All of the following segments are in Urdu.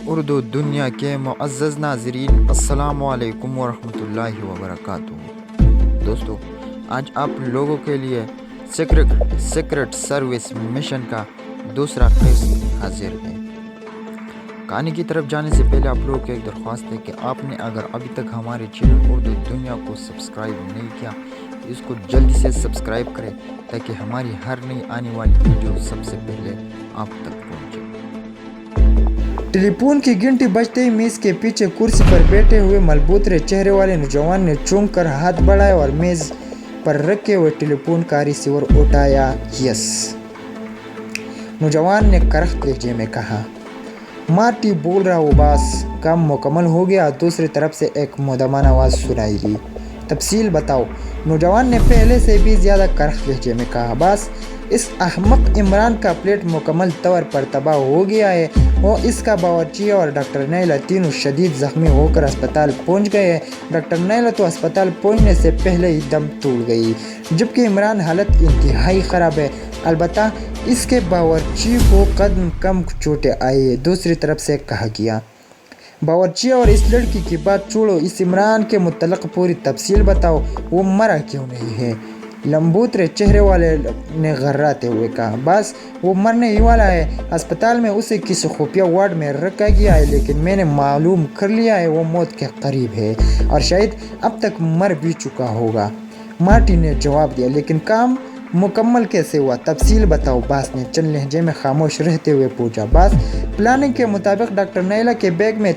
اردو دنیا کے معزز ناظرین، السلام علیکم ورحمۃ اللہ وبرکاتہ۔ دوستو، آج آپ لوگوں کے لیے سیکرٹ سروس مشن کا دوسرا قسط حاضر ہے۔ کہانی کی طرف جانے سے پہلے آپ لوگوں کو ایک درخواست ہے کہ آپ نے اگر ابھی تک ہمارے چینل اردو دنیا کو سبسکرائب نہیں کیا تو اس کو جلدی سے سبسکرائب کریں تاکہ ہماری ہر نئی آنے والی ویڈیو سب سے پہلے آپ تک پہنچے۔ ٹیلی فون کی گھنٹی بجتے ہی میز کے پیچھے کرسی پر بیٹھے ہوئے ملبوترے چہرے والے نوجوان نے چونک کر ہاتھ بڑھایا اور میز پر رکھے ہوئے ٹیلی فون کا ریسیور اٹھایا۔ یس، نوجوان نے کرخت لہجے میں کہا۔ مارٹی بول رہا ہوں باس، کام مکمل ہو گیا۔ دوسری طرف سے ایک مدمن آواز سنائی دی۔ تفصیل بتاؤ، نوجوان نے پہلے سے بھی زیادہ کرخت لہجے میں کہا۔ باس، اس احمق عمران کا پلیٹ مکمل طور پر تباہ ہو گیا ہے۔ وہ اس کا باورچی اور ڈاکٹر نیلا تینوں شدید زخمی ہو کر اسپتال پہنچ گئے ہیں۔ ڈاکٹر نیلا تو اسپتال پہنچنے سے پہلے ہی دم توڑ گئی، جبکہ عمران حالت انتہائی خراب ہے۔ البتہ اس کے باورچی کو کم چوٹیں آئی ہیں، دوسری طرف سے کہا گیا۔ باورچی اور اس لڑکی کی بات چھوڑو، اس عمران کے متعلق پوری تفصیل بتاؤ، وہ مرا کیوں نہیں ہے؟ لمبوترے چہرے والے نے غراتے ہوئے کہا۔ بس وہ مرنے ہی والا ہے، اسپتال میں اسے کسی خفیہ وارڈ میں رکھا گیا ہے، لیکن میں نے معلوم کر لیا ہے وہ موت کے قریب ہے اور شاید اب تک مر بھی چکا ہوگا، مارٹی نے جواب دیا۔ لیکن کام مکمل کیسے ہوا؟ تفصیل بتاؤ، باس نے چند لہجے میں خاموش رہتے ہوئے پوچھا۔ باس، پلاننگ کے مطابق ڈاکٹر نیلا کے بیگ میں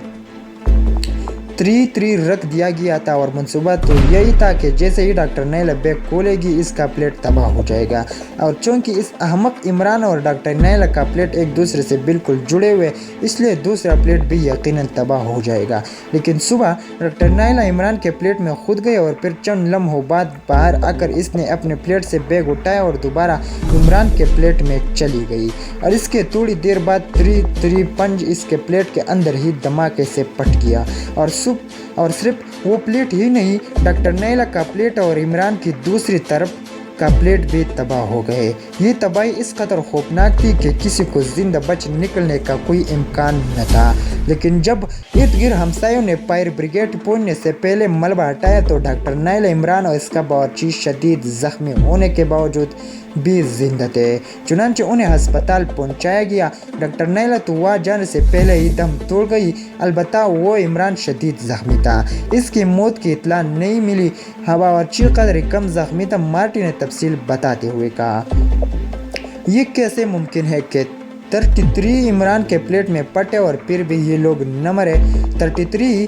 3 رکھ دیا گیا تھا اور منصوبہ تو یہی تھا کہ جیسے ہی ڈاکٹر نیلا بیگ کھولے گی اس کا پلیٹ تباہ ہو جائے گا، اور چونکہ اس احمق عمران اور ڈاکٹر نیلا کا پلیٹ ایک دوسرے سے بالکل جڑے ہوئے، اس لیے دوسرا پلیٹ بھی یقیناً تباہ ہو جائے گا۔ لیکن صبح ڈاکٹر نیلا عمران کے پلیٹ میں خود گئے اور پھر چند لمحوں بعد باہر آ کر اس نے اپنے پلیٹ سے بیگ اٹھایا اور دوبارہ عمران کے پلیٹ میں چلی گئی، اور اس کے تھوڑی دیر بعد 3 پنج اس کے پلیٹ کے اندر ہی دھماکے سے پھٹ گیا، اور صرف وہ پلیٹ ہی نہیں، ڈاکٹر نیلا کا پلیٹ اور عمران کی دوسری طرف کا پلیٹ بھی تباہ ہو گئے۔ یہ تباہی اس قدر خوفناک تھی کہ کسی کو زندہ بچ نکلنے کا کوئی امکان نہ تھا، لیکن جب ارد گرد ہمسایوں نے فائر بریگیڈ پہنچنے سے پہلے ملبہ ہٹایا تو ڈاکٹر نیلا، عمران اور اس کا باورچی شدید زخمی ہونے کے باوجود بھی زندہ تھے، چنانچہ انہیں ہسپتال پہنچایا گیا۔ ڈاکٹر نیلا تو وہاں جانے سے پہلے ہی دم توڑ گئی، البتہ وہ عمران شدید زخمی تھا، اس کی موت کی اطلاع نہیں ملی۔ باورچی قدر کم زخمی تھا، مارٹی نے تفصیل بتاتے ہوئے کہا۔ یہ کیسے ممکن ہے کہ 33 عمران کے پلیٹ میں پٹے اور پھر بھی یہ لوگ نہ مرے؟ 33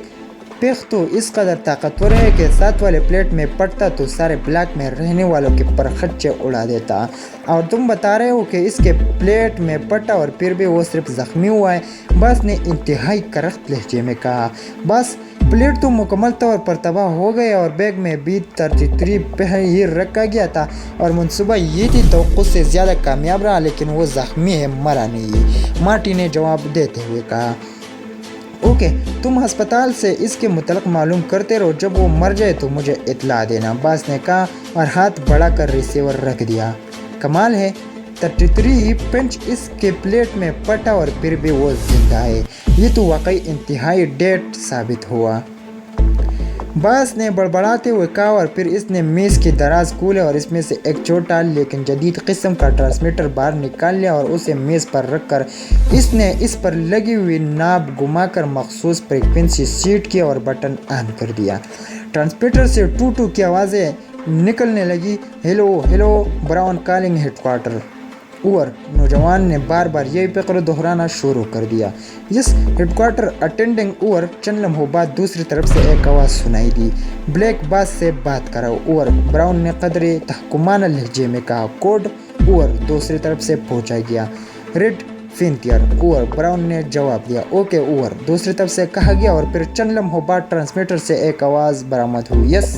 پیخ تو اس قدر طاقتور ہے کہ 7 والے پلیٹ میں پڑتا تو سارے بلاک میں رہنے والوں کے پرخچے اڑا دیتا، اور تم بتا رہے ہو کہ اس کے پلیٹ میں پٹا اور پھر بھی وہ صرف زخمی ہوا ہے، باس نے انتہائی کرخت لہجے میں کہا۔ باس، پلیٹ تو مکمل طور پر تباہ ہو گئے اور بیگ میں بھی 33 پہلے ہی رکھا گیا تھا، اور منصوبہ یہ تھی توقع سے زیادہ کامیاب رہا، لیکن وہ زخمی ہے، مرا نہیں، مارٹی نے جواب دیتے ہوئے کہا۔ اوکے، تم ہسپتال سے اس کے متعلق معلوم کرتے رہو، جب وہ مر جائے تو مجھے اطلاع دینا، باس نے کہا اور ہاتھ بڑھا کر ریسیور رکھ دیا۔ کمال ہے، 33 پنچ اس کے پلیٹ میں پٹا اور پھر بھی وہ زندہ ہے، یہ تو واقعی انتہائی ڈیٹ ثابت ہوا، باس نے بڑبڑاتے ہوئے کہا، اور پھر اس نے میز کی دراز کھولے اور اس میں سے ایک چھوٹا لیکن جدید قسم کا ٹرانسمیٹر باہر نکال لیا اور اسے میز پر رکھ کر اس نے اس پر لگی ہوئی ناب گھما کر مخصوص فریکوینسی سیٹ کی اور بٹن آن کر دیا۔ ٹرانسمیٹر سے ٹو ٹو کی آوازیں نکلنے لگی۔ Hello hello, Brown calling headquarter, over. نوجوان نے بار بار یہی فقرہ دہرانا شروع کر دیا۔ یس ہیڈ کوارٹر اٹینڈنگ، اوور۔ چند لمحوں بعد دوسری طرف سے ایک آواز سنائی دی۔ بلیک، باس سے بات کراؤ، اوور۔ براؤن نے قدرے تحکمانہ لہجے میں کہا۔ کوڈ، اوور، دوسری طرف سے پہنچا گیا۔ ریڈ فینتھیر، اوور، براؤن نے جواب دیا۔ اوکے، اوور، دوسری طرف سے کہا گیا، اور پھر چند لمحوں بعد ٹرانسمیٹر سے ایک آواز برآمد ہوئی۔ یس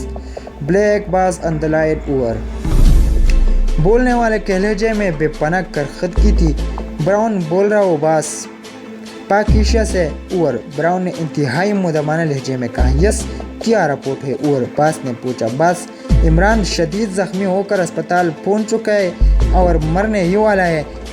بلیک، باس آن دی لائن، اوور۔ بولنے والے کے لہجے میں بے پناہ کرخت کی تھی۔ براؤن بول رہا ہو باس، پاکیشیا سے، اوور۔ براؤن نے انتہائی مدمنہ لہجے میں کہا۔ یس، کیا رپورٹ ہے، اوور، باس نے پوچھا۔ باس، عمران شدید زخمی ہو کر اسپتال پہنچ چکا ہے اور مرنے ہی والا ہے،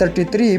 33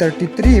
33